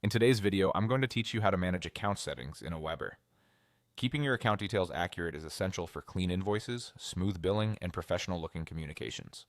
In today's video, I'm going to teach you how to manage account settings in AWeber. Keeping your account details accurate is essential for clean invoices, smooth billing, and professional-looking communications.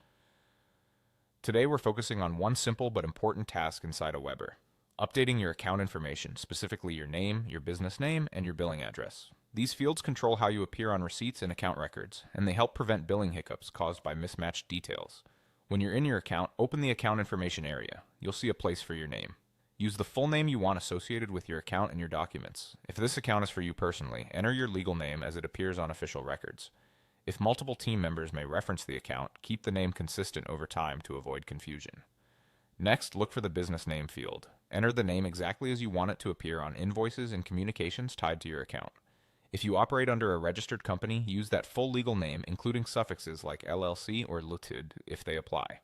Today, we're focusing on one simple but important task inside AWeber: updating your account information, specifically your name, your business name, and your billing address. These fields control how you appear on receipts and account records, and they help prevent billing hiccups caused by mismatched details. When you're in your account, open the account information area. You'll see a place for your name. Use the full name you want associated with your account in your documents. If this account is for you personally, enter your legal name as it appears on official records. If multiple team members may reference the account, keep the name consistent over time to avoid confusion. Next, look for the business name field. Enter the name exactly as you want it to appear on invoices and communications tied to your account. If you operate under a registered company, use that full legal name, including suffixes like LLC or Ltd if they apply.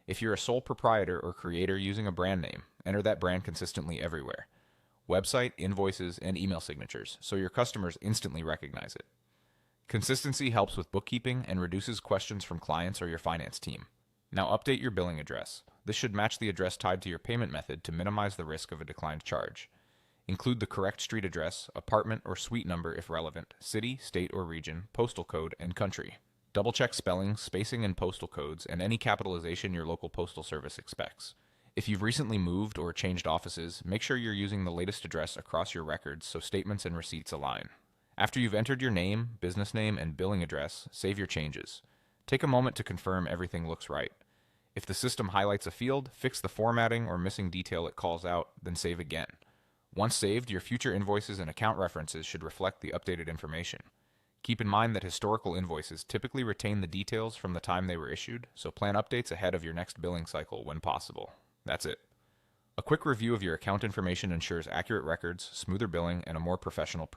If you're a sole proprietor or creator using a brand name, enter that brand consistently everywhere: website, invoices, and email signatures, so your customers instantly recognize it. Consistency helps with bookkeeping and reduces questions from clients or your finance team. Now update your billing address. This should match the address tied to your payment method to minimize the risk of a declined charge. Include the correct street address, apartment or suite number if relevant, city, state or region, postal code, and country. Double-check spelling, spacing, and postal codes, and any capitalization your local postal service expects. If you've recently moved or changed offices, make sure you're using the latest address across your records so statements and receipts align. After you've entered your name, business name, and billing address, save your changes. Take a moment to confirm everything looks right. If the system highlights a field, fix the formatting or missing detail it calls out, then save again. Once saved, your future invoices and account references should reflect the updated information. Keep in mind that historical invoices typically retain the details from the time they were issued, so plan updates ahead of your next billing cycle when possible. That's it. A quick review of your account information ensures accurate records, smoother billing, and a more professional presence.